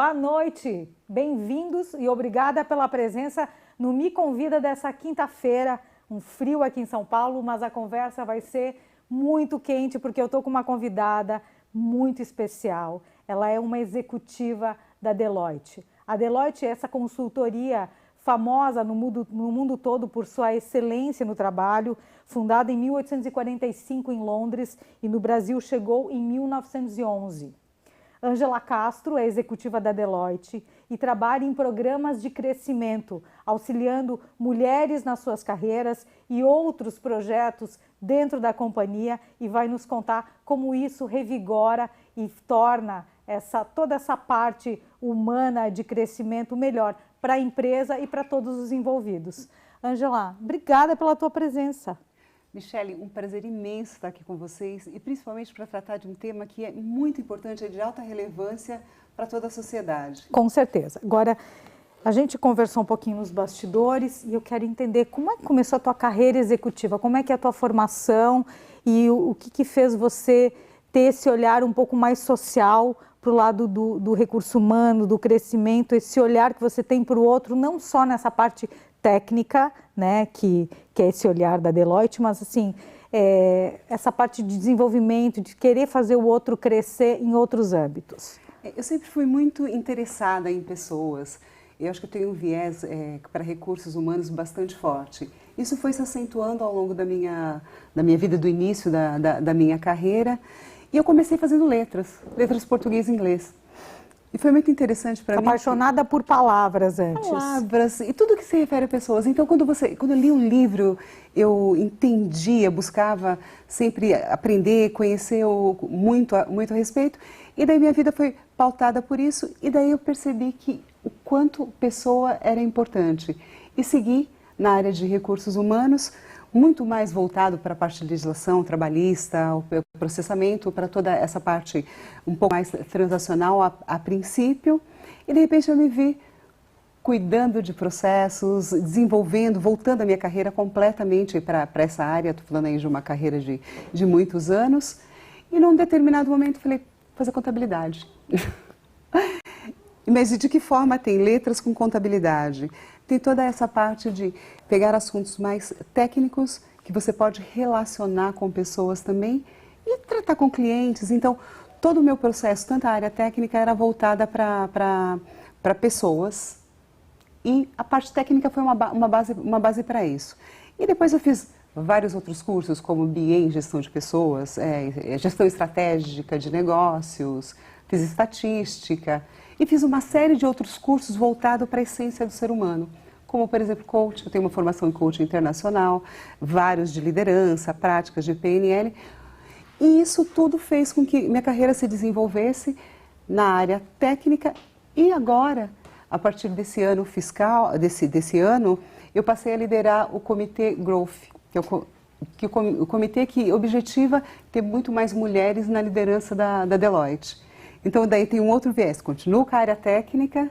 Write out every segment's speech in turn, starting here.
Boa noite, bem-vindos e obrigada pela presença no Me Convida dessa quinta-feira. Um frio aqui em São Paulo, mas a conversa vai ser muito quente porque eu estou com uma convidada muito especial. Ela é uma executiva da Deloitte. A Deloitte é essa consultoria famosa no mundo todo por sua excelência no trabalho, fundada em 1845 em Londres e no Brasil chegou em 1911. Ângela Castro é executiva da Deloitte e trabalha em programas de crescimento, auxiliando mulheres nas suas carreiras e outros projetos dentro da companhia e vai nos contar como isso revigora e torna toda essa parte humana de crescimento melhor para a empresa e para todos os envolvidos. Ângela, obrigada pela tua presença. Michele, um prazer imenso estar aqui com vocês e principalmente para tratar de um tema que é muito importante, é de alta relevância para toda a sociedade. Com certeza. Agora, a gente conversou um pouquinho nos bastidores e eu quero entender como é que começou a tua carreira executiva, como é que é a tua formação e o que fez você ter esse olhar um pouco mais social para o lado do recurso humano, do crescimento, esse olhar que você tem para o outro, não só nessa parte técnica, né, que é esse olhar da Deloitte, mas assim, essa parte de desenvolvimento, de querer fazer o outro crescer em outros âmbitos. Eu sempre fui muito interessada em pessoas. Eu acho que eu tenho um viés para recursos humanos bastante forte. Isso foi se acentuando ao longo da minha vida, do início da minha carreira. E eu comecei fazendo letras português e inglês. E foi muito interessante para mim. Apaixonada por palavras antes. Palavras e tudo que se refere a pessoas. Então, quando eu li um livro, eu entendia, buscava sempre aprender, conhecer muito a respeito. E daí minha vida foi pautada por isso. E daí eu percebi que o quanto pessoa era importante. E segui na área de recursos humanos, muito mais voltado para a parte de legislação trabalhista, o processamento, para toda essa parte um pouco mais transacional a princípio. E de repente eu me vi cuidando de processos, desenvolvendo, voltando a minha carreira completamente para essa área. Estou falando aí de uma carreira de muitos anos. E num determinado momento falei, fazer contabilidade. Mas de que forma tem letras com contabilidade? Tem toda essa parte de pegar assuntos mais técnicos que você pode relacionar com pessoas também e tratar com clientes. Então, todo o meu processo, tanto a área técnica, era voltada para pessoas e a parte técnica foi uma base para isso. E depois eu fiz vários outros cursos, como MBA em gestão de pessoas, gestão estratégica de negócios, fiz estatística. E fiz uma série de outros cursos voltados para a essência do ser humano, como, por exemplo, coaching. Eu tenho uma formação em coaching internacional, vários de liderança, práticas de PNL. E isso tudo fez com que minha carreira se desenvolvesse na área técnica. E agora, a partir desse ano fiscal, desse ano, eu passei a liderar o Comitê Growth, que é o comitê que objetiva ter muito mais mulheres na liderança da Deloitte. Então, daí tem um outro viés, continuo com a área técnica,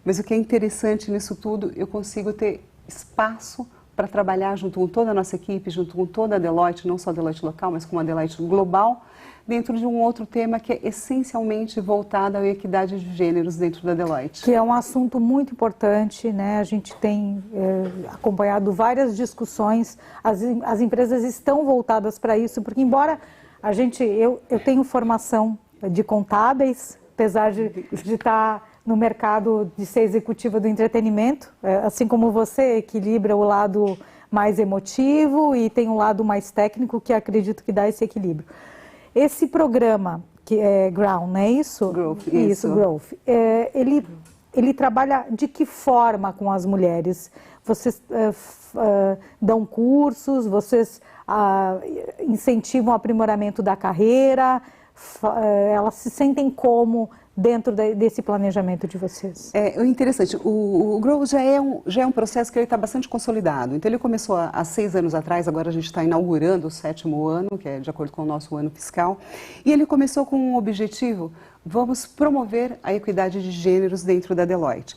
mas o que é interessante nisso tudo, eu consigo ter espaço para trabalhar junto com toda a nossa equipe, junto com toda a Deloitte, não só a Deloitte local, mas com a Deloitte global, dentro de um outro tema que é essencialmente voltado à equidade de gêneros dentro da Deloitte. Que é um assunto muito importante, né? A gente tem acompanhado várias discussões, as empresas estão voltadas para isso, porque embora eu tenho formação de contábeis, apesar de estar no mercado de ser executiva do entretenimento, assim como você equilibra o lado mais emotivo e tem um lado mais técnico que acredito que dá esse equilíbrio. Esse programa, que é Ground, não é isso? Growth, isso. Growth. Ele trabalha de que forma com as mulheres? Vocês dão cursos, vocês incentivam o aprimoramento da carreira? Elas se sentem como dentro desse planejamento de vocês? É interessante, o Grow já é um processo que está bastante consolidado. Então ele começou há 6 anos atrás, agora a gente está inaugurando o 7º ano, que é de acordo com o nosso ano fiscal. E ele começou com um objetivo, vamos promover a equidade de gêneros dentro da Deloitte.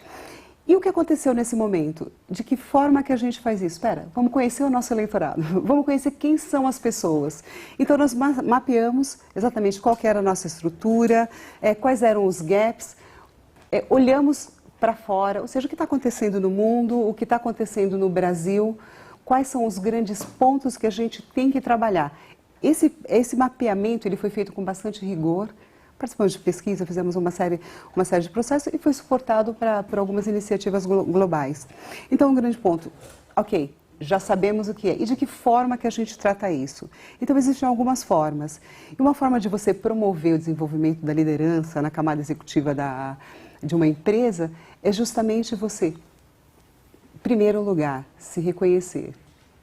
E o que aconteceu nesse momento? De que forma que a gente faz isso? Espera, vamos conhecer o nosso eleitorado, vamos conhecer quem são as pessoas. Então nós mapeamos exatamente qual que era a nossa estrutura, quais eram os gaps, olhamos para fora, ou seja, o que está acontecendo no mundo, o que está acontecendo no Brasil, quais são os grandes pontos que a gente tem que trabalhar. Esse mapeamento ele foi feito com bastante rigor, participamos de pesquisa, fizemos uma série de processos e foi suportado por algumas iniciativas globais. Então, um grande ponto, ok, já sabemos o que é e de que forma que a gente trata isso. Então, existem algumas formas. E uma forma de você promover o desenvolvimento da liderança na camada executiva de uma empresa é justamente você, em primeiro lugar, se reconhecer,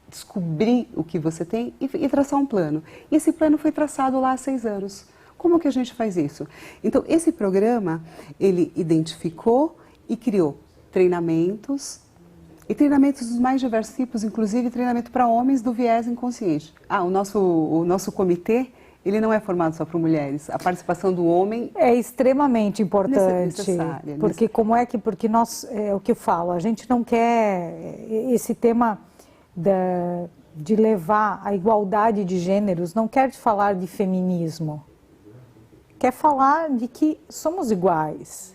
descobrir o que você tem e traçar um plano. E esse plano foi traçado lá há 6 anos. Como que a gente faz isso? Então, esse programa, ele identificou e criou treinamentos, e treinamentos dos mais diversos tipos, inclusive treinamento para homens do viés inconsciente. O nosso comitê, ele não é formado só por mulheres. A participação do homem é extremamente importante. Necessária. Porque nós, é o que eu falo, a gente não quer esse tema de levar a igualdade de gêneros, não quer falar de feminismo. Quer falar de que somos iguais.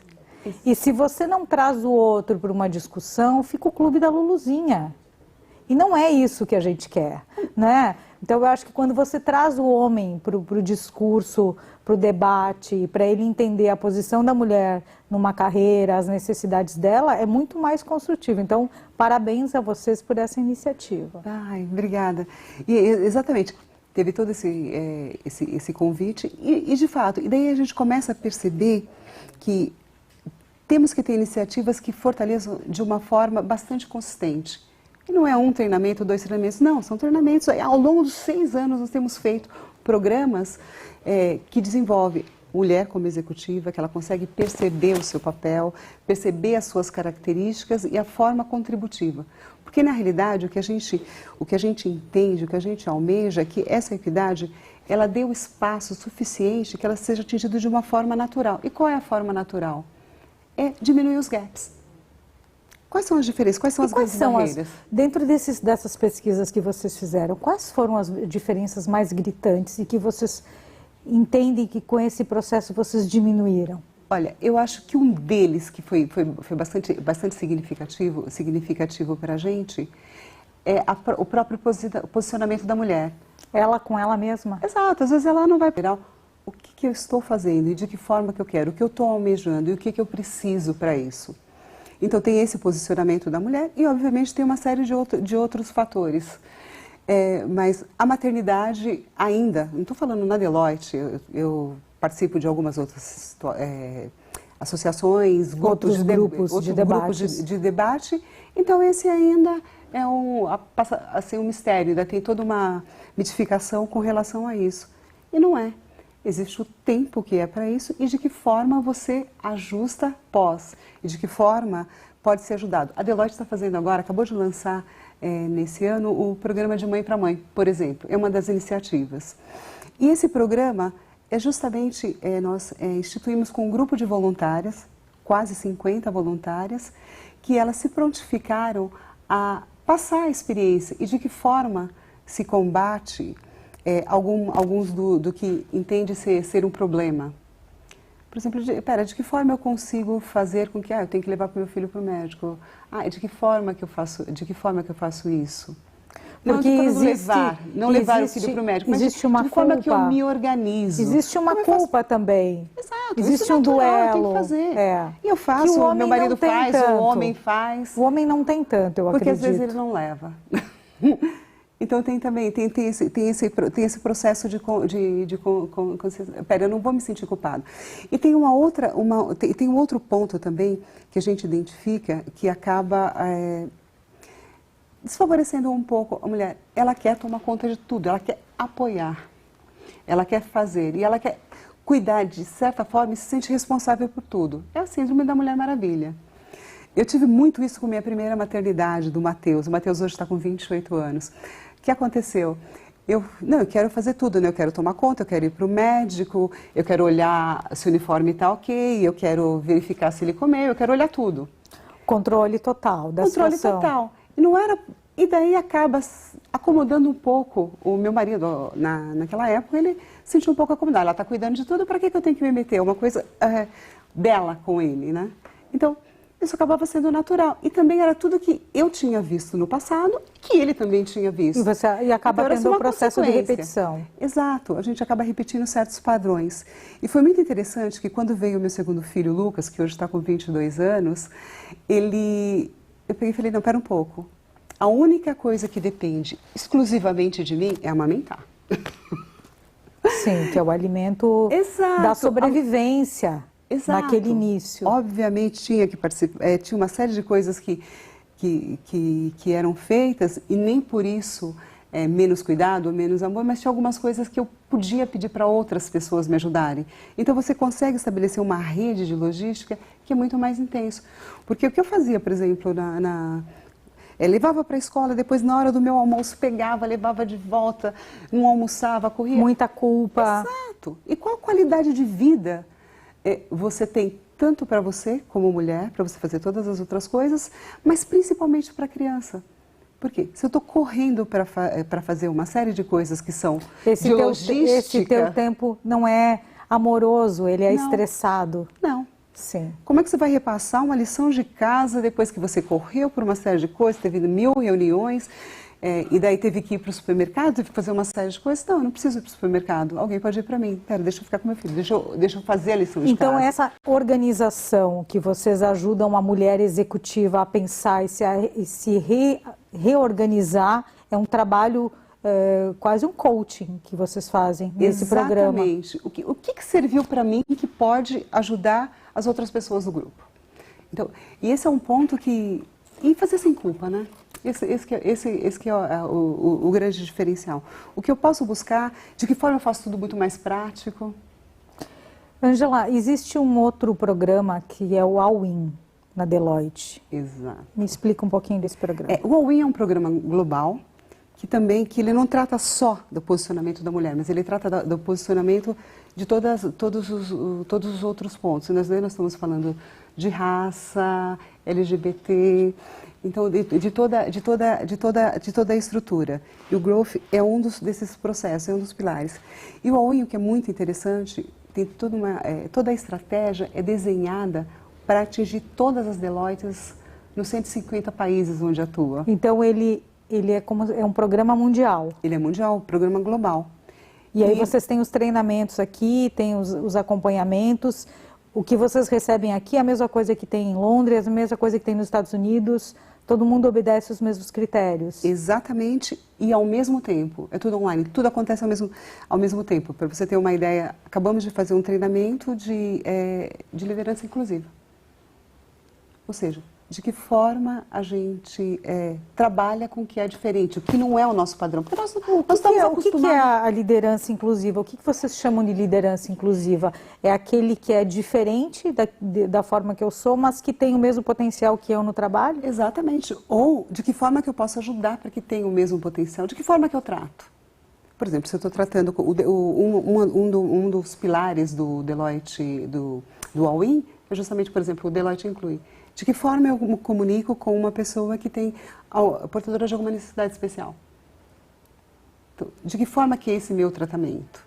E se você não traz o outro para uma discussão, fica o clube da Luluzinha. E não é isso que a gente quer, né? Então eu acho que quando você traz o homem para o discurso, para o debate, para ele entender a posição da mulher numa carreira, as necessidades dela, é muito mais construtivo. Então, parabéns a vocês por essa iniciativa. Ai, obrigada. E, exatamente. Teve todo esse convite e, de fato, e daí a gente começa a perceber que temos que ter iniciativas que fortaleçam de uma forma bastante consistente. E não é um treinamento, 2 treinamentos, não, são treinamentos. Ao longo dos 6 anos nós temos feito programas que desenvolvem mulher como executiva, que ela consegue perceber o seu papel, perceber as suas características e a forma contributiva. Porque, na realidade, o que a gente entende, o que a gente almeja é que essa equidade, ela dê o espaço suficiente que ela seja atingida de uma forma natural. E qual é a forma natural? É diminuir os gaps. Quais são as diferenças? Quais são as grandes barreiras? Dentro dessas pesquisas que vocês fizeram, quais foram as diferenças mais gritantes e que vocês entendem que com esse processo vocês diminuíram? Olha, eu acho que um deles que foi bastante significativo para a gente é o próprio posicionamento da mulher. Ela com ela mesma? Exato, às vezes ela não vai pegar o que eu estou fazendo e de que forma que eu quero, o que eu estou almejando e o que eu preciso para isso. Então tem esse posicionamento da mulher e obviamente tem uma série de outros fatores. Mas a maternidade ainda, não estou falando na Deloitte, eu participo de algumas outras associações, grupos de debate. Então esse ainda passa a ser um mistério, ainda tem toda uma mitificação com relação a isso. E não é. Existe o tempo que é para isso e de que forma você ajusta pós e de que forma pode ser ajudado. A Deloitte está fazendo agora, acabou de lançar nesse ano o programa de mãe para mãe, por exemplo, é uma das iniciativas. E esse programa é justamente, nós instituímos com um grupo de voluntárias, quase 50 voluntárias, que elas se prontificaram a passar a experiência e de que forma se combate alguns do que entende ser um problema. Por exemplo, de que forma eu consigo fazer com que eu tenho que levar para o meu filho para o médico? De que forma que eu faço isso? Porque não levar o filho para o médico, mas de que forma que eu me organizo? Existe uma culpa também. Exato. Existe um duelo. Tem que fazer. E eu faço, o meu marido faz, o homem faz. O homem não tem tanto, eu acredito. Porque às vezes ele não leva. Então tem esse processo de eu não vou me sentir culpado. E tem tem um outro ponto também que a gente identifica que acaba desfavorecendo um pouco a mulher. Ela quer tomar conta de tudo, ela quer apoiar, ela quer fazer e ela quer cuidar de certa forma e se sente responsável por tudo. É a síndrome da Mulher Maravilha. Eu tive muito isso com minha primeira maternidade do Matheus. O Matheus hoje está com 28 anos. O que aconteceu? Eu quero fazer tudo, né? Eu quero tomar conta, eu quero ir para o médico, eu quero olhar se o uniforme está ok, eu quero verificar se ele comeu, eu quero olhar tudo. Controle total da situação. Controle total. E daí acaba acomodando um pouco o meu marido. Naquela época ele se sentiu um pouco acomodado. Ela está cuidando de tudo, para que eu tenho que me meter? Uma coisa dela com ele, né? Então, isso acabava sendo natural. E também era tudo que eu tinha visto no passado, que ele também tinha visto. E acaba então, tendo um processo de repetição. Exato, a gente acaba repetindo certos padrões. E foi muito interessante que quando veio o meu segundo filho, Lucas, que hoje está com 22 anos, eu peguei e falei, não, pera um pouco. A única coisa que depende exclusivamente de mim é amamentar. Sim, que é o alimento da sobrevivência. Exato. Naquele início. Obviamente tinha que participar, tinha uma série de coisas que eram feitas e nem por isso menos cuidado, menos amor, mas tinha algumas coisas que eu podia pedir para outras pessoas me ajudarem. Então você consegue estabelecer uma rede de logística que é muito mais intenso. Porque o que eu fazia, por exemplo, levava para a escola, depois na hora do meu almoço pegava, levava de volta, não almoçava, corria. Muita culpa. Exato. E qual a qualidade de vida você tem tanto para você como mulher, para você fazer todas as outras coisas, mas principalmente para a criança. Por quê? Se eu estou correndo para fazer uma série de coisas que são de logística... Esse teu tempo não é amoroso, ele é não, estressado. Não. Sim. Como é que você vai repassar uma lição de casa depois que você correu por uma série de coisas, teve 1000 reuniões... e daí teve que ir para o supermercado, teve que fazer uma série de coisas. Não, eu não preciso ir para o supermercado. Alguém pode ir para mim. Pera, deixa eu ficar com meu filho, deixa eu fazer a lição de casa. Então, essa organização que vocês ajudam a mulher executiva a pensar e se reorganizar é um trabalho, quase um coaching que vocês fazem nesse programa. Exatamente. O que serviu para mim que pode ajudar as outras pessoas do grupo? Então, e esse é um ponto que... E fazer sem culpa, né? Esse que é o grande diferencial. O que eu posso buscar, de que forma eu faço tudo muito mais prático. Angela, existe um outro programa que é o All-In, na Deloitte. Exato. Me explica um pouquinho desse programa. O All-In é um programa global, que ele não trata só do posicionamento da mulher, mas ele trata do posicionamento de todos os outros pontos. Nós estamos falando de raça, LGBT... Então, de toda a estrutura. E o Growth é um desses processos, é um dos pilares. E o All-In, o que é muito interessante, tem toda a estratégia é desenhada para atingir todas as Deloittes nos 150 países onde atua. Então, ele é um programa mundial. Ele é mundial, programa global. E aí vocês têm os treinamentos aqui, tem os acompanhamentos. O que vocês recebem aqui é a mesma coisa que tem em Londres, a mesma coisa que tem nos Estados Unidos. Todo mundo obedece os mesmos critérios. Exatamente, e ao mesmo tempo. É tudo online, tudo acontece ao mesmo tempo. Para você ter uma ideia, acabamos de fazer um treinamento de liderança inclusiva. Ou seja, de que forma a gente trabalha com o que é diferente, o que não é o nosso padrão. Porque nós estamos acostumados. O que é a liderança inclusiva? O que vocês chamam de liderança inclusiva? É aquele que é diferente da forma que eu sou, mas que tem o mesmo potencial que eu no trabalho? Exatamente. Ou de que forma que eu posso ajudar para que tenha o mesmo potencial? De que forma que eu trato? Por exemplo, se eu estou tratando um dos pilares do Deloitte, do All-In, é justamente, por exemplo, o Deloitte Inclui. De que forma eu me comunico com uma pessoa que tem portadora de alguma necessidade especial? Então, de que forma que é esse meu tratamento?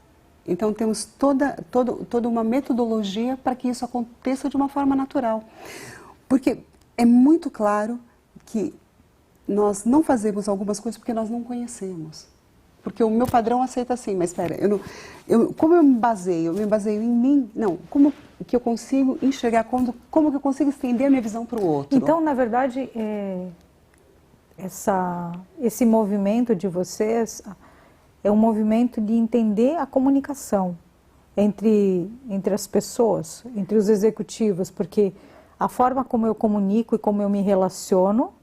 Então, temos toda uma metodologia para que isso aconteça de uma forma natural. Porque é muito claro que nós não fazemos algumas coisas porque nós não conhecemos. Porque o meu padrão aceita assim, mas espera, como eu me baseio? Eu me baseio em mim? Não, como que eu consigo enxergar, como que eu consigo estender a minha visão para o outro? Então, na verdade, esse movimento de vocês é um movimento de entender a comunicação entre as pessoas, entre os executivos, porque a forma como eu comunico e como eu me relaciono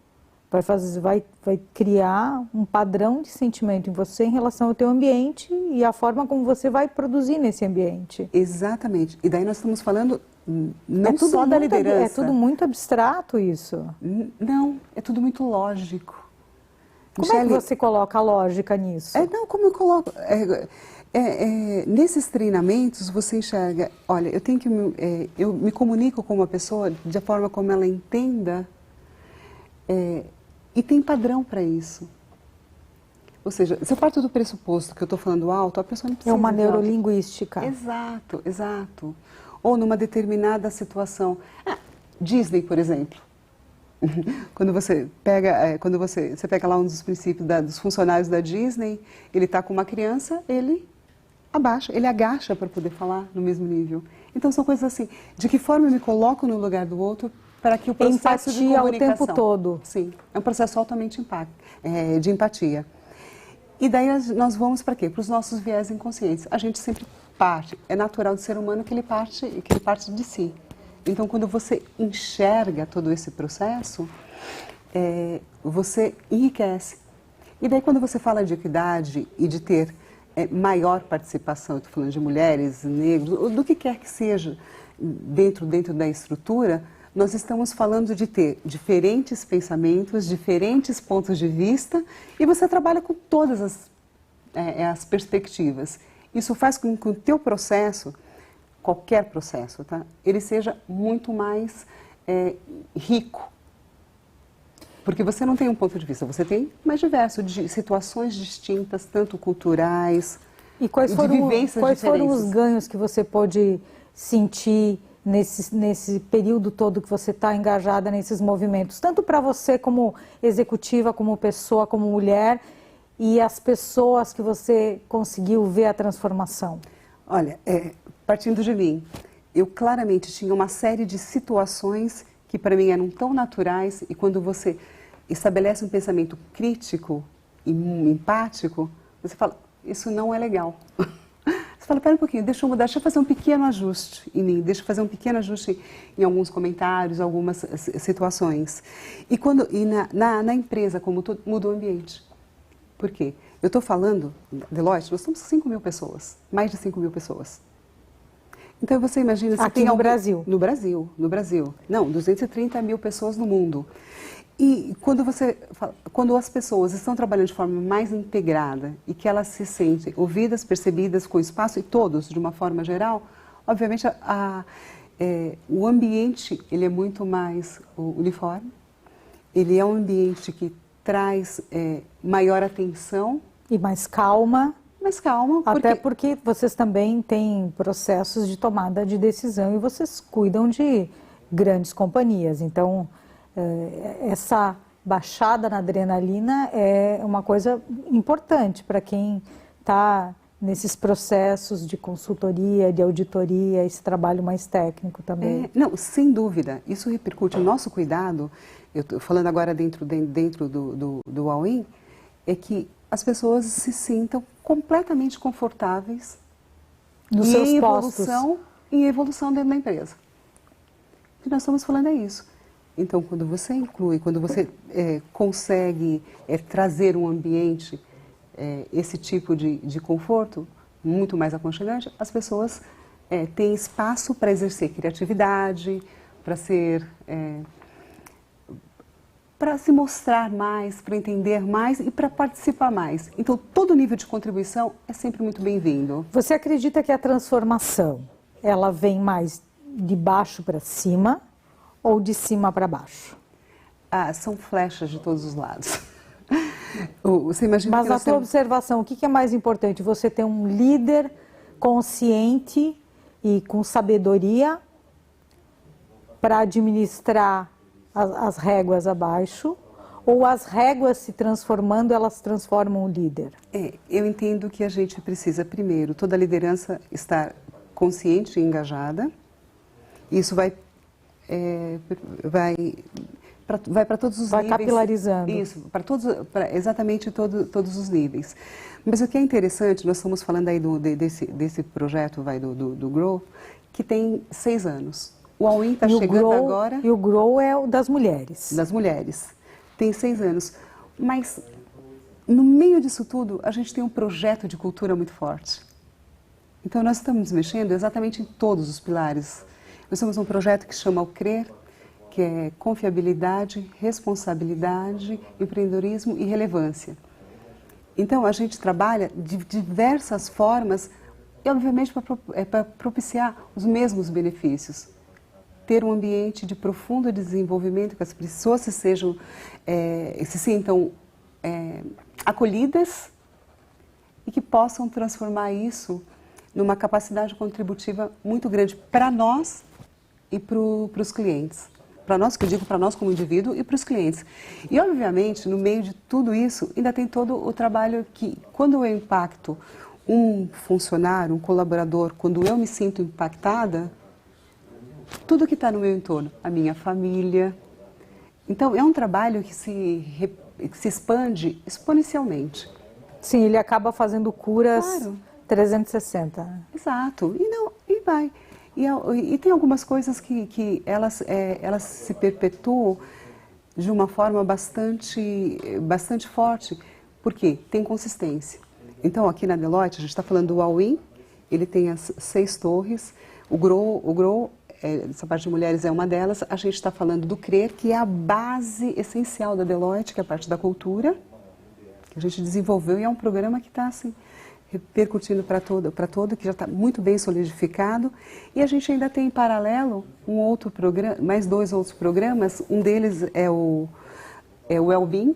vai criar um padrão de sentimento em você em relação ao teu ambiente e a forma como você vai produzir nesse ambiente. Exatamente. E daí nós estamos falando não só da liderança. É tudo muito abstrato isso. Não, é tudo muito lógico. Como é que você coloca a lógica nisso? Como eu coloco... nesses treinamentos você enxerga, olha, eu me comunico com uma pessoa da forma como ela entenda... E tem padrão para isso. Ou seja, se eu parto do pressuposto que eu estou falando alto, a pessoa não precisa... É uma neurolinguística. Exato, exato. ou numa determinada situação. Disney, por exemplo. Quando você pega, você pega lá um dos princípios dos funcionários da Disney, ele está com uma criança, ele agacha para poder falar no mesmo nível. Então são coisas assim, de que forma eu me coloco no lugar do outro para que o processo de comunicação... Empatia o tempo todo. Sim, é um processo altamente de empatia. E daí nós vamos para quê? Para os nossos viés inconscientes. A gente sempre parte, é natural do ser humano que ele parte de si. Então, quando você enxerga todo esse processo, você enriquece. E daí, quando você fala de equidade e de ter maior participação, eu estou falando de mulheres, negros, do que quer que seja dentro da estrutura, nós estamos falando de ter diferentes pensamentos, diferentes pontos de vista, e você trabalha com todas as perspectivas. Isso faz com que o teu processo, qualquer processo, tá? Ele seja muito mais rico. Porque você não tem um ponto de vista, você tem mais diversos, de situações distintas, tanto culturais, e quais foram os ganhos que você pôde sentir nesse período todo que você está engajada nesses movimentos? Tanto para você como executiva, como pessoa, como mulher, e as pessoas que você conseguiu ver a transformação? Olha, partindo de mim, eu claramente tinha uma série de situações que para mim eram tão naturais, e quando você estabelece um pensamento crítico e empático, você fala, isso não é legal. Você fala, pera um pouquinho, deixa eu mudar, deixa eu fazer um pequeno ajuste em mim, deixa eu fazer um pequeno ajuste em alguns comentários, algumas situações. E na empresa como todo, muda o ambiente. Por quê? Eu estou falando, Deloitte, nós somos 5.000 pessoas, mais de 5.000 pessoas. Então você imagina... Se aqui no Brasil? No Brasil. Não, 230 mil pessoas no mundo. E quando as pessoas estão trabalhando de forma mais integrada e que elas se sentem ouvidas, percebidas com espaço, e todos de uma forma geral, obviamente o ambiente ele é muito mais uniforme, ele é um ambiente que traz maior atenção. E mais calma. Mais calma. Até porque vocês também têm processos de tomada de decisão e vocês cuidam de grandes companhias. Então, essa baixada na adrenalina é uma coisa importante para quem está nesses processos de consultoria, de auditoria, esse trabalho mais técnico também. Não, sem dúvida. Isso repercute o nosso cuidado. Eu estou falando agora dentro do All-in, é que as pessoas se sintam completamente confortáveis nos seus postos. Em evolução dentro da empresa. O que nós estamos falando é isso. Então, quando você inclui, quando você consegue trazer um ambiente, esse tipo de conforto, muito mais aconchegante, as pessoas têm espaço para exercer criatividade, para se mostrar mais, para entender mais e para participar mais. Então, todo nível de contribuição é sempre muito bem-vindo. Você acredita que a transformação, ela vem mais de baixo para cima ou de cima para baixo? São flechas de todos os lados. Você imagina. Mas na tua observação, o que é mais importante? Você ter um líder consciente e com sabedoria para administrar as réguas abaixo, ou as réguas se transformando, elas transformam o líder? Eu entendo que a gente precisa, primeiro, toda a liderança estar consciente e engajada. Isso vai para todos os níveis. Vai capilarizando. Isso, para exatamente todos os níveis. Mas o que é interessante, nós estamos falando aí desse projeto do Grow, que tem 6 anos. O All-in está chegando agora. E o Grow é o das mulheres. Das mulheres. Tem 6 anos. Mas, no meio disso tudo, a gente tem um projeto de cultura muito forte. Então, nós estamos mexendo exatamente em todos os pilares. Nós temos um projeto que chama o CRER, que é confiabilidade, responsabilidade, empreendedorismo e relevância. Então, a gente trabalha de diversas formas, e obviamente para propiciar os mesmos benefícios. Ter um ambiente de profundo desenvolvimento, que as pessoas se sintam acolhidas e que possam transformar isso numa capacidade contributiva muito grande para nós e para os clientes. Para nós, que eu digo para nós como indivíduo e para os clientes. E, obviamente, no meio de tudo isso, ainda tem todo o trabalho que, quando eu impacto um funcionário, um colaborador, quando eu me sinto impactada, tudo que está no meu entorno, a minha família. Então, é um trabalho que se expande exponencialmente. Sim, ele acaba fazendo curas Claro. 360. Exato. E vai. E tem algumas coisas que elas se perpetuam de uma forma bastante forte, porque tem consistência. Então, aqui na Deloitte, a gente está falando do All-in, ele tem as 6 torres, o Grow, essa parte de mulheres é uma delas, a gente está falando do CRER, que é a base essencial da Deloitte, que é a parte da cultura, que a gente desenvolveu e é um programa que está assim, repercutindo para todo, que já está muito bem solidificado. E a gente ainda tem em paralelo um outro programa, mais 2 outros programas, um deles é o Wellbeing,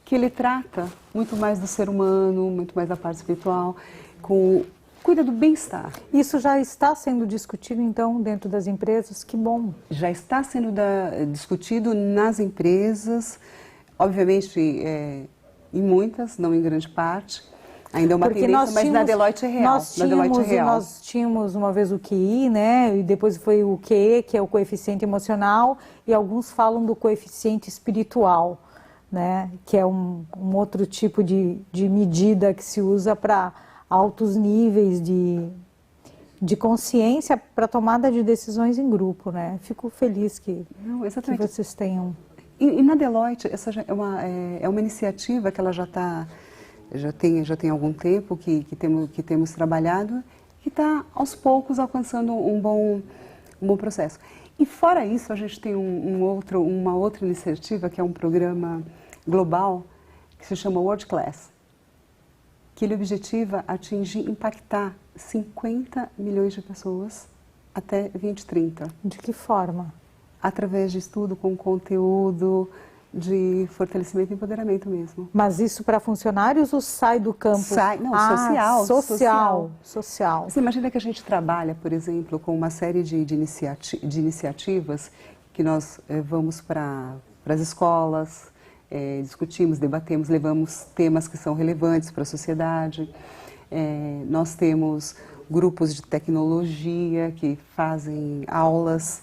que ele trata muito mais do ser humano, muito mais da parte espiritual, cuida do bem-estar. Isso já está sendo discutido, então, dentro das empresas? Que bom! Já está sendo discutido nas empresas, obviamente em muitas, não em grande parte. Ainda é uma tendência, mas na Deloitte é real. Nós tínhamos uma vez o QI, né? E depois foi o QE, que é o coeficiente emocional, e alguns falam do coeficiente espiritual, né? Que é um outro tipo de medida que se usa para altos níveis de consciência para tomada de decisões em grupo, né? Fico feliz que vocês tenham. E na Deloitte, essa é uma iniciativa que ela já tem algum tempo que temos trabalhado, que está aos poucos alcançando um bom processo. E fora isso, a gente tem uma outra iniciativa, que é um programa global, que se chama World Class, que ele objetiva atingir, impactar 50 milhões de pessoas até 2030. De que forma? Através de estudo com conteúdo, de fortalecimento e empoderamento mesmo. Mas isso para funcionários ou sai do campo? Social. Você imagina que a gente trabalha, por exemplo, com uma série de iniciativas que nós vamos para as escolas, discutimos, debatemos, levamos temas que são relevantes para a sociedade. Nós temos grupos de tecnologia que fazem aulas.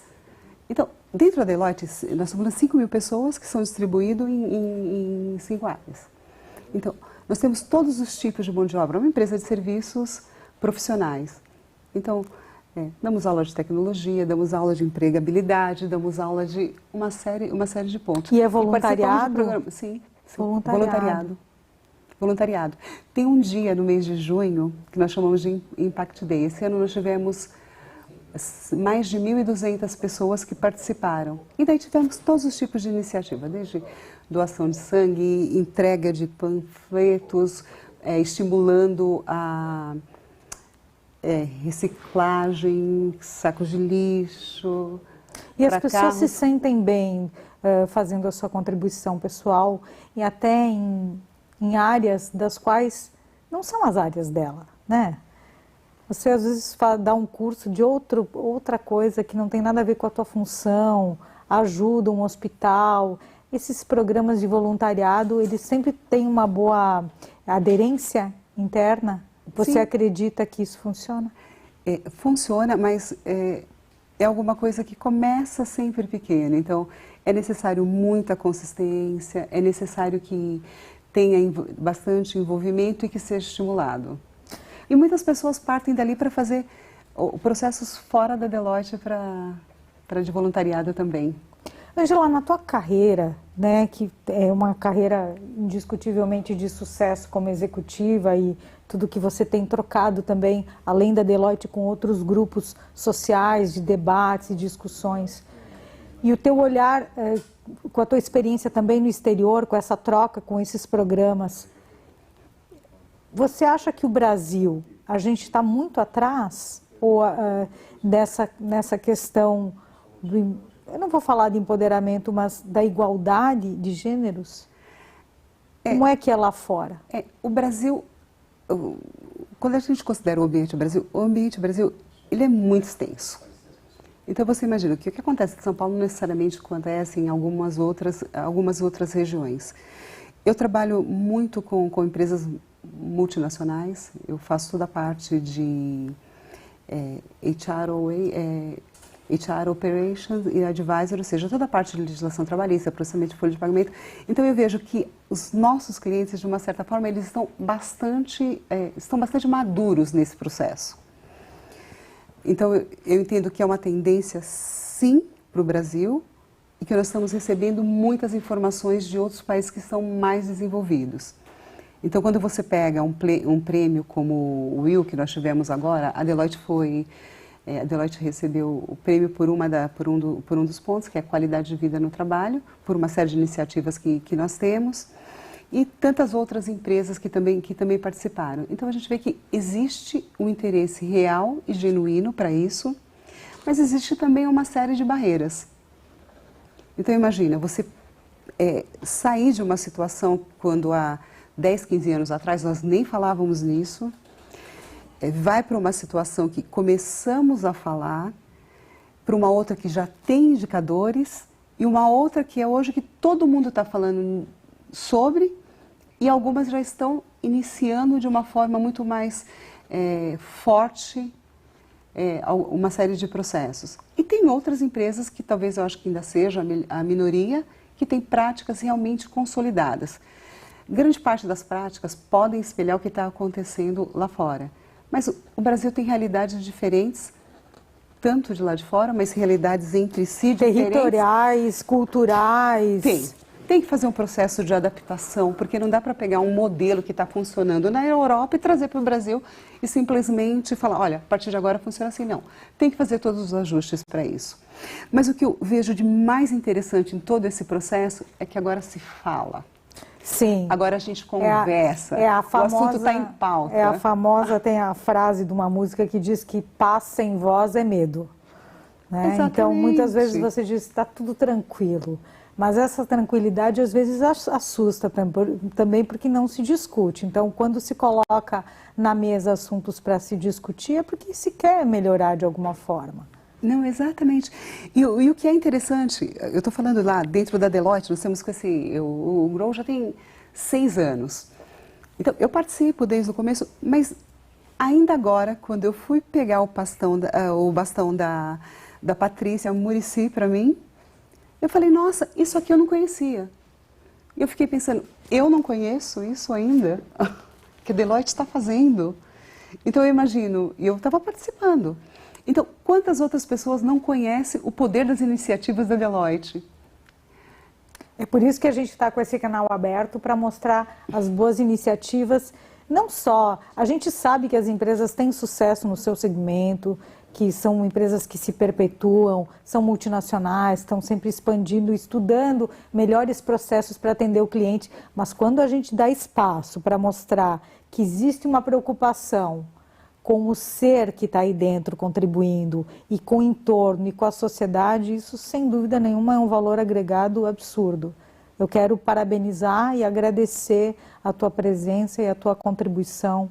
Então, dentro da Deloitte, nós somos 5.000 pessoas que são distribuídas em 5 áreas. Então, nós temos todos os tipos de mão de obra, uma empresa de serviços profissionais. Então, damos aula de tecnologia, damos aula de empregabilidade, damos aula de uma série de pontos. E é voluntariado? Sim, Voluntariado. Tem um dia no mês de junho que nós chamamos de Impact Day. Esse ano nós tivemos mais de 1.200 pessoas que participaram. E daí tivemos todos os tipos de iniciativa, desde doação de sangue, entrega de panfletos, estimulando a reciclagem, sacos de lixo. E as pessoas se sentem bem fazendo a sua contribuição pessoal e até em áreas das quais não são as áreas dela, né? Você às vezes dá um curso de outra coisa que não tem nada a ver com a tua função, ajuda um hospital. Esses programas de voluntariado, eles sempre têm uma boa aderência interna. Você acredita que isso funciona? Funciona, mas é alguma coisa que começa sempre pequena. Então, é necessário muita consistência, é necessário que tenha bastante envolvimento e que seja estimulado. E muitas pessoas partem dali para fazer processos fora da Deloitte para de voluntariado também. Ângela, na tua carreira, né, que é uma carreira indiscutivelmente de sucesso como executiva e tudo que você tem trocado também, além da Deloitte, com outros grupos sociais de debates e discussões, e o teu olhar, com a tua experiência também no exterior, com essa troca, com esses programas, você acha que o Brasil, a gente está muito atrás ou nessa questão eu não vou falar de empoderamento, mas da igualdade de gêneros? Como é que é lá fora? O Brasil, quando a gente considera o ambiente Brasil, ele é muito extenso. Então você imagina que o que acontece em São Paulo não necessariamente acontece em algumas outras regiões. Eu trabalho muito com empresas multinacionais, eu faço toda a parte de HR Operations e Advisor, ou seja, toda a parte de legislação trabalhista, processamento de folha de pagamento. Então eu vejo que os nossos clientes, de uma certa forma, eles estão bastante maduros nesse processo. Então eu entendo que é uma tendência, sim, para o Brasil, e que nós estamos recebendo muitas informações de outros países que estão mais desenvolvidos. Então, quando você pega um prêmio como o Will, que nós tivemos agora, a Deloitte recebeu o prêmio por um dos pontos, que é a qualidade de vida no trabalho, por uma série de iniciativas que nós temos, e tantas outras empresas que também participaram. Então, a gente vê que existe um interesse real e genuíno para isso, mas existe também uma série de barreiras. Então, imagina, você sair de uma situação quando há 10, 15 anos atrás nós nem falávamos nisso, vai para uma situação que começamos a falar, para uma outra que já tem indicadores e uma outra que é hoje que todo mundo está falando sobre e algumas já estão iniciando de uma forma muito mais forte uma série de processos. E tem outras empresas que talvez eu acho que ainda seja a minoria, que tem práticas realmente consolidadas. Grande parte das práticas podem espelhar o que está acontecendo lá fora. Mas o Brasil tem realidades diferentes, tanto de lá de fora, mas realidades entre si diferentes. Territoriais, culturais. Tem que fazer um processo de adaptação, porque não dá para pegar um modelo que está funcionando na Europa e trazer para o Brasil e simplesmente falar, olha, a partir de agora funciona assim. Não, tem que fazer todos os ajustes para isso. Mas o que eu vejo de mais interessante em todo esse processo é que agora se fala. Sim. Agora a gente conversa, o assunto está em pauta. É a famosa, tem a frase de uma música que diz que paz sem voz é medo. Né? Exatamente. Então, muitas vezes você diz que está tudo tranquilo. Mas essa tranquilidade, às vezes, assusta também porque não se discute. Então, quando se coloca na mesa assuntos para se discutir, é porque se quer melhorar de alguma forma. Não, exatamente. E o que é interessante, eu estou falando lá dentro da Deloitte, nós temos com o Grow já tem 6 anos. Então, eu participo desde o começo, mas ainda agora, quando eu fui pegar o bastão da Patrícia Muricy para mim, eu falei, nossa, isso aqui eu não conhecia. Eu fiquei pensando, eu não conheço isso ainda, que a Deloitte está fazendo. Então, eu imagino, e eu estava participando. Então, quantas outras pessoas não conhecem o poder das iniciativas da Deloitte? É por isso que a gente está com esse canal aberto para mostrar as boas iniciativas. Não só, a gente sabe que as empresas têm sucesso no seu segmento, que são empresas que se perpetuam, são multinacionais, estão sempre expandindo, estudando melhores processos para atender o cliente. Mas quando a gente dá espaço para mostrar que existe uma preocupação com o ser que está aí dentro contribuindo e com o entorno e com a sociedade, isso sem dúvida nenhuma é um valor agregado absurdo. Eu quero parabenizar e agradecer a tua presença e a tua contribuição.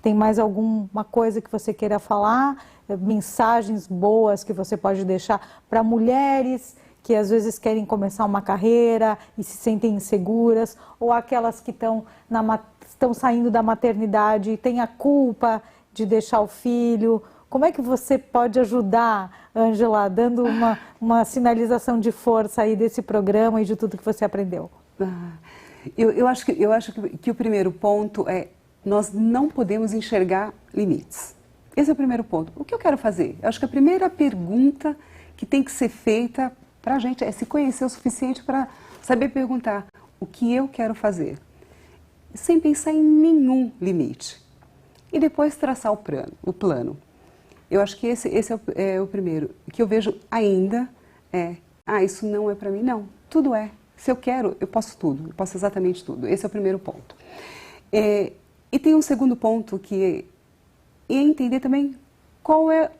Tem mais alguma coisa que você queira falar? Mensagens boas que você pode deixar para mulheres que às vezes querem começar uma carreira e se sentem inseguras, ou aquelas que estão saindo da maternidade e têm a culpa de deixar o filho. Como é que você pode ajudar, Ângela, dando uma sinalização de força aí desse programa e de tudo que você aprendeu? Eu acho que o primeiro ponto é nós não podemos enxergar limites. Esse é o primeiro ponto. O que eu quero fazer? Eu acho que a primeira pergunta que tem que ser feita para a gente é se conhecer o suficiente para saber perguntar o que eu quero fazer, sem pensar em nenhum limite. E depois traçar o plano. Eu acho que esse é o primeiro. O que eu vejo ainda isso não é para mim. Não, tudo é. Se eu quero, eu posso tudo. Eu posso exatamente tudo. Esse é o primeiro ponto. E tem um segundo ponto que é entender também qual é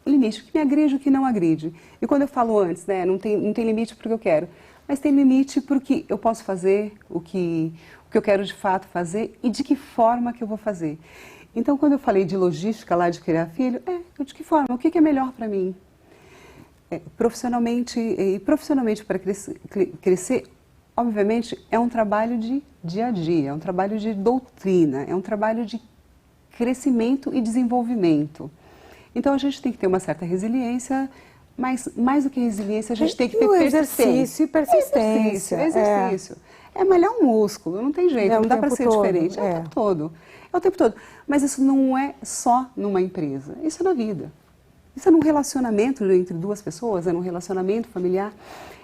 o limite, o que me agride e o que não agride. E quando eu falo antes, não tem limite porque eu quero, mas tem limite porque eu posso fazer, o que eu quero de fato fazer e de que forma que eu vou fazer. Então, quando eu falei de logística lá de criar filho, de que forma? O que é melhor para mim? Profissionalmente para crescer, obviamente, é um trabalho de dia a dia, é um trabalho de doutrina, é um trabalho de crescimento e desenvolvimento. Então, a gente tem que ter uma certa resiliência, mas mais do que resiliência, a gente tem que ter exercício e persistência. Exercício. É malhar um músculo, não tem jeito, não dá para ser diferente. É o tempo todo. É o tempo todo. Mas isso não é só numa empresa, isso é na vida. Isso é num relacionamento entre duas pessoas, é num relacionamento familiar.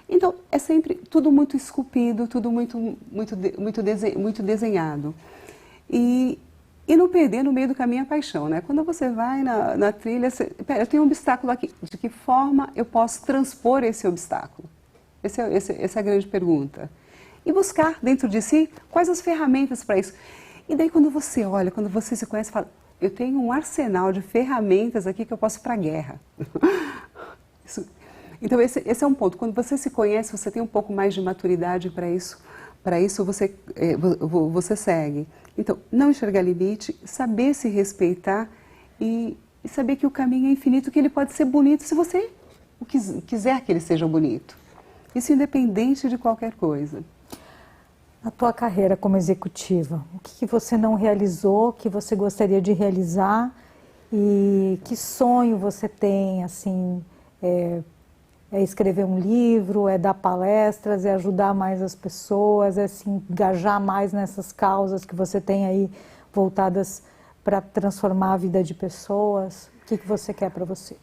Então, é sempre tudo muito esculpido, tudo muito desenhado. E não perder no meio do caminho a paixão, né? Quando você vai na trilha, eu tenho um obstáculo aqui, de que forma eu posso transpor esse obstáculo? Essa é a grande pergunta. E buscar dentro de si quais as ferramentas para isso. E daí quando você olha, quando você se conhece, fala, eu tenho um arsenal de ferramentas aqui que eu posso ir para a guerra. Então esse é um ponto. Quando você se conhece, você tem um pouco mais de maturidade para isso. Para isso você segue. Então, não enxergar limite, saber se respeitar e saber que o caminho é infinito, que ele pode ser bonito se você quiser que ele seja bonito. Isso independente de qualquer coisa. Na tua carreira como executiva, o que você não realizou, que você gostaria de realizar e que sonho você tem, assim, é escrever um livro, é dar palestras, é ajudar mais as pessoas, é se engajar mais nessas causas que você tem aí voltadas para transformar a vida de pessoas? O que você quer para você?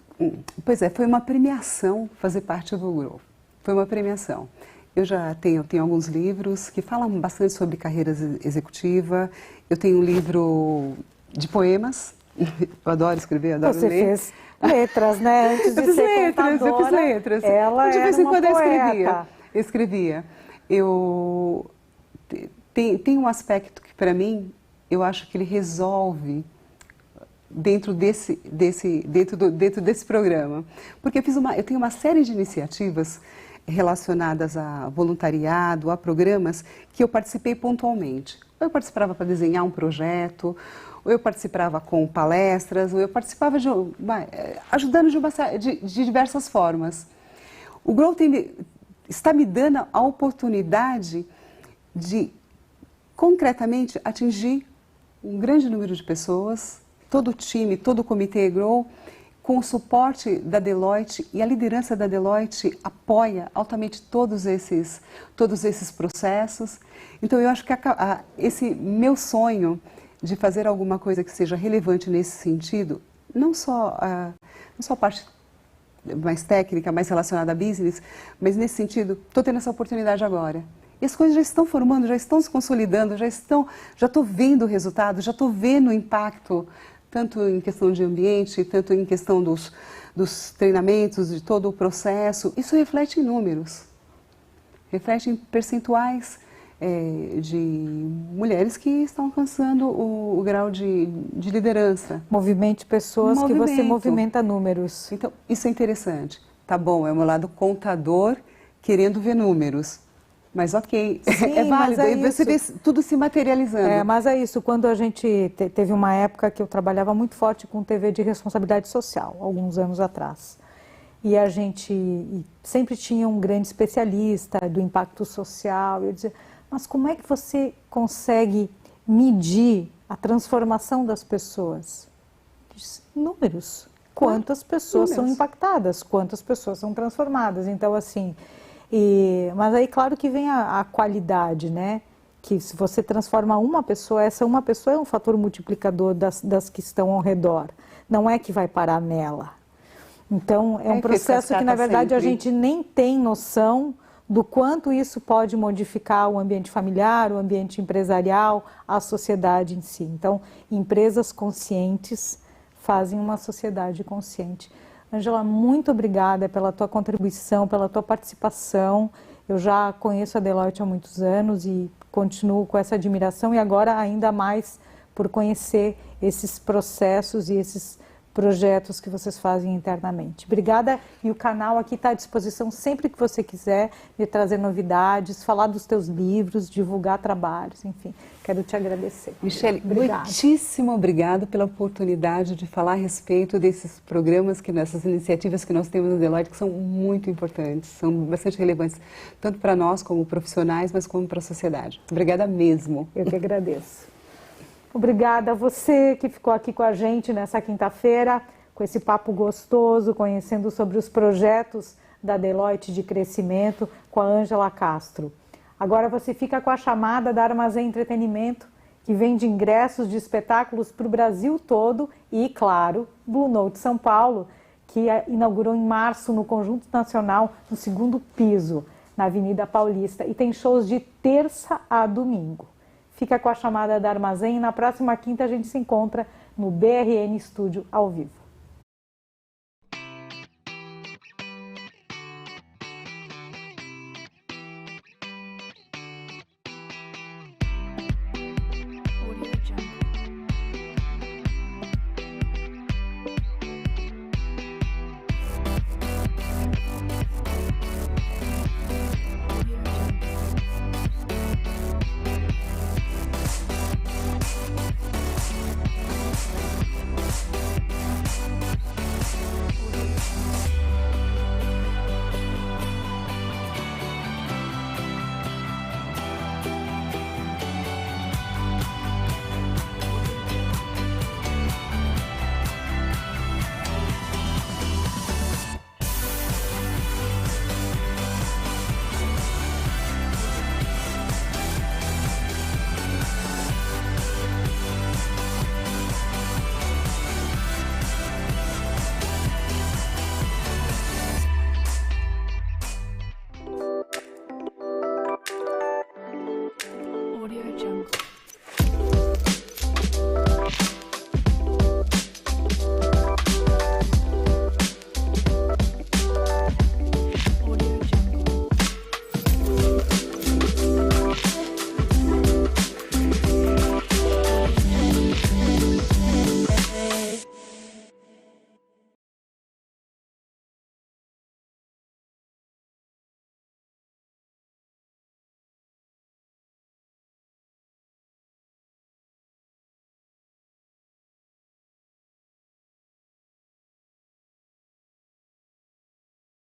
Pois é, foi uma premiação fazer parte do Grow. Foi uma premiação. Eu já tenho alguns livros que falam bastante sobre carreira executiva. Eu tenho um livro de poemas. Eu adoro escrever, adoro ler. Você fez letras, né? Antes de ser contadora, eu fiz letras. Ela de vez em quando poeta. eu escrevia. Tem um aspecto que, para mim, eu acho que ele resolve dentro desse programa. Porque eu tenho uma série de iniciativas relacionadas a voluntariado, a programas que eu participei pontualmente. Ou eu participava para desenhar um projeto, ou eu participava com palestras, ou eu participava ajudando de diversas formas. O Grow está me dando a oportunidade de concretamente atingir um grande número de pessoas, todo o time, todo o comitê Grow, com o suporte da Deloitte, e a liderança da Deloitte apoia altamente todos esses processos. Então, eu acho que esse meu sonho de fazer alguma coisa que seja relevante nesse sentido, não só a parte mais técnica, mais relacionada a business, mas nesse sentido, estou tendo essa oportunidade agora. E as coisas já estão formando, já estão se consolidando, já estou vendo o resultado, já estou vendo o impacto, tanto em questão de ambiente, tanto em questão dos treinamentos, de todo o processo. Isso reflete em números, reflete em percentuais de mulheres que estão alcançando o grau de liderança. Movimente pessoas que você movimenta números. Então, isso é interessante. Tá bom, é o meu lado contador querendo ver números. Mas ok, sim, é válido, aí você vê tudo se materializando. Mas é isso, quando a gente teve uma época que eu trabalhava muito forte com TV de responsabilidade social, alguns anos atrás. E a gente sempre tinha um grande especialista do impacto social. Eu dizia, mas como é que você consegue medir a transformação das pessoas? Números. Quantas pessoas são impactadas, quantas pessoas são transformadas. Então, assim... mas aí, claro que vem a qualidade, né? Que se você transforma uma pessoa, essa uma pessoa é um fator multiplicador das que estão ao redor. Não é que vai parar nela. Então, é um processo que, na verdade, a gente nem tem noção do quanto isso pode modificar o ambiente familiar, o ambiente empresarial, a sociedade em si. Então, empresas conscientes fazem uma sociedade consciente. Ângela, muito obrigada pela tua contribuição, pela tua participação. Eu já conheço a Deloitte há muitos anos e continuo com essa admiração e agora ainda mais por conhecer esses processos e esses projetos que vocês fazem internamente. Obrigada, e o canal aqui está à disposição sempre que você quiser de trazer novidades, falar dos teus livros, divulgar trabalhos, enfim. Quero te agradecer. Michele, Obrigada. muitíssimo obrigada pela oportunidade de falar a respeito desses programas, dessas iniciativas que nós temos no Deloitte, que são muito importantes, são bastante relevantes, tanto para nós como profissionais, mas como para a sociedade. Obrigada mesmo. Eu que agradeço. Obrigada a você que ficou aqui com a gente nessa quinta-feira, com esse papo gostoso, conhecendo sobre os projetos da Deloitte de crescimento com a Ângela Castro. Agora você fica com a chamada da Armazém Entretenimento, que vende ingressos de espetáculos para o Brasil todo e, claro, Blue Note São Paulo, que inaugurou em março no Conjunto Nacional, no 2º piso, na Avenida Paulista, e tem shows de terça a domingo. Fica com a chamada da Armazém e na próxima quinta a gente se encontra no BRN Estúdio ao vivo.